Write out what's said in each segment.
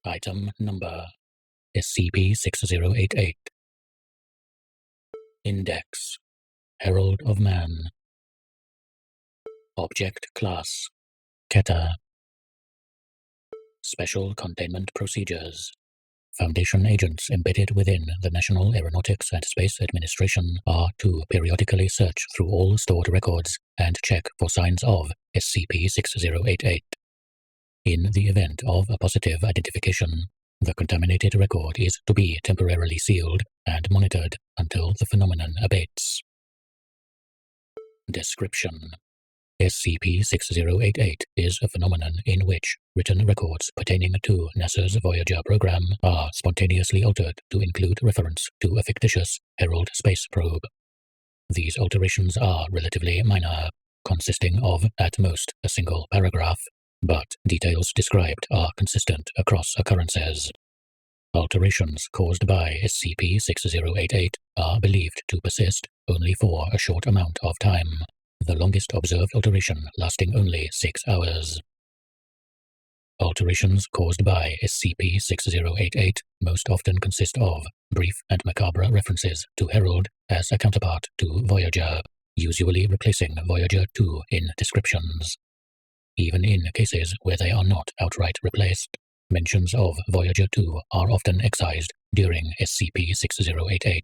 Item Number SCP-6088. Index Herald of Man. Object Class Keter. Special Containment Procedures. Foundation agents embedded within the National Aeronautics and Space Administration are to periodically search through all stored records and check for signs of SCP-6088. In the event of a positive identification, the contaminated record is to be temporarily sealed and monitored until the phenomenon abates. Description: SCP-6088 is a phenomenon in which written records pertaining to NASA's Voyager program are spontaneously altered to include reference to a fictitious Herald space probe. These alterations are relatively minor, consisting of, at most, a single paragraph, but details described are consistent across occurrences. Alterations caused by SCP-6088 are believed to persist only for a short amount of time, the longest observed alteration lasting only 6 hours. Alterations caused by SCP-6088 most often consist of brief and macabre references to Herald as a counterpart to Voyager, usually replacing Voyager 2 in descriptions. Even in cases where they are not outright replaced, mentions of Voyager 2 are often excised during SCP-6088.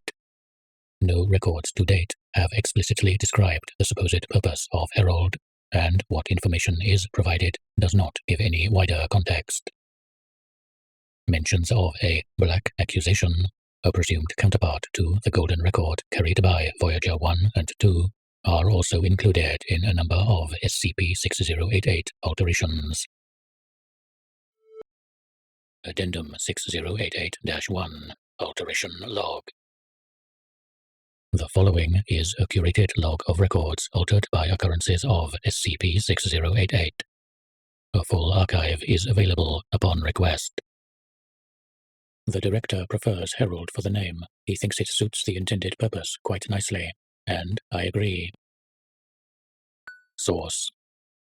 No records to date have explicitly described the supposed purpose of Herald, and what information is provided does not give any wider context. Mentions of a Black Accusation, a presumed counterpart to the Golden Record carried by Voyager 1 and 2, are also included in a number of SCP-6088 alterations. Addendum 6088-1 Alteration Log. The following is a curated log of records altered by occurrences of SCP-6088. A full archive is available upon request. The Director prefers Herald for the name. He thinks it suits the intended purpose quite nicely, and I agree. Source: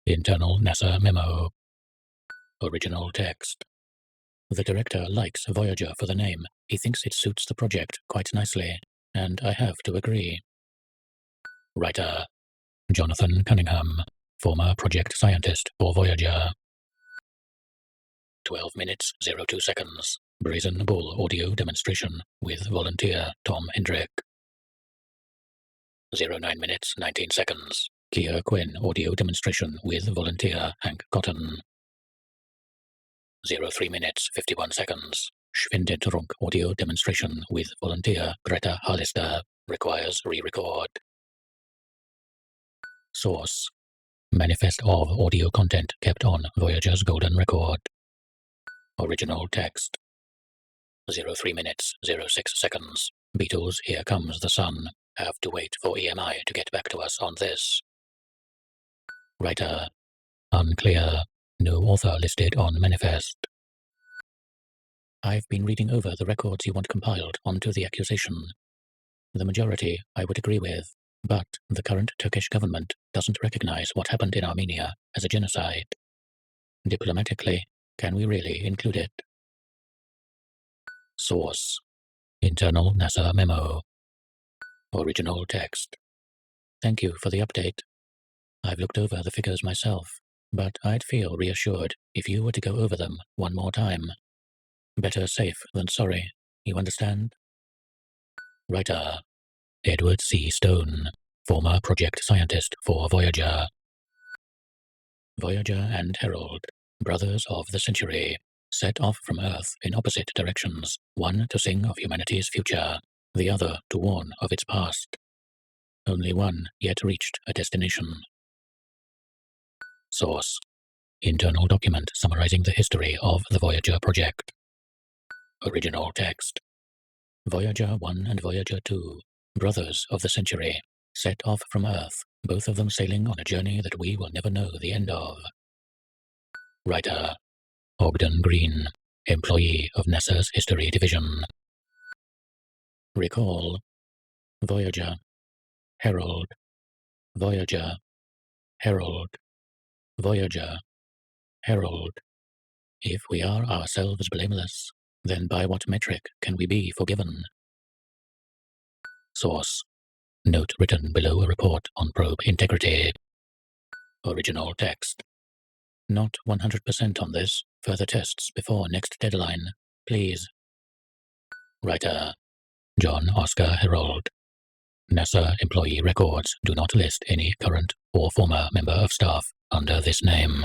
Internal NASA Memo. Original text. The Director likes Voyager for the name. He thinks it suits the project quite nicely, and I have to agree. Writer: Jonathan Cunningham, former project scientist for Voyager. 12 minutes 02 seconds. Brazen Bull audio demonstration with volunteer Tom Hendrick. 09 minutes 19 seconds. Kia Quinn audio demonstration with volunteer Hank Cotton. 03 minutes 51 seconds. Schwindetrunk audio demonstration with volunteer Greta Hallister requires re-record. Source: Manifest of audio content kept on Voyager's Golden Record. Original text. 03 minutes 06 seconds. Beatles Here Comes the Sun. Have to wait for EMI to get back to us on this. Writer: Unclear. No author listed on manifest. I've been reading over the records you want compiled onto the accusation. The majority I would agree with, but the current Turkish government doesn't recognize what happened in Armenia as a genocide. Diplomatically, can we really include it? Source: Internal NASA Memo. Original text. Thank you for the update. I've looked over the figures myself, but I'd feel reassured if you were to go over them one more time. Better safe than sorry, you understand? Writer: Edward C. Stone, former project scientist for Voyager. Voyager and Herald, brothers of the century, set off from Earth in opposite directions, one to sing of humanity's future, the other to warn of its past. Only one yet reached a destination. Source: Internal document summarizing the history of the Voyager project. Original text. Voyager 1 and Voyager 2, brothers of the century, set off from Earth, both of them sailing on a journey that we will never know the end of. Writer: Ogden Green, employee of NASA's History Division. Recall: Voyager, Herald, Voyager, Herald, Voyager, Herald, If we are ourselves blameless, then by what metric can we be forgiven? Source: note written below a report on probe integrity. Original text: not 100% on this. Further tests before next deadline, please. Writer: John Oscar Herald. NASA employee records do not list any current or former member of staff under this name.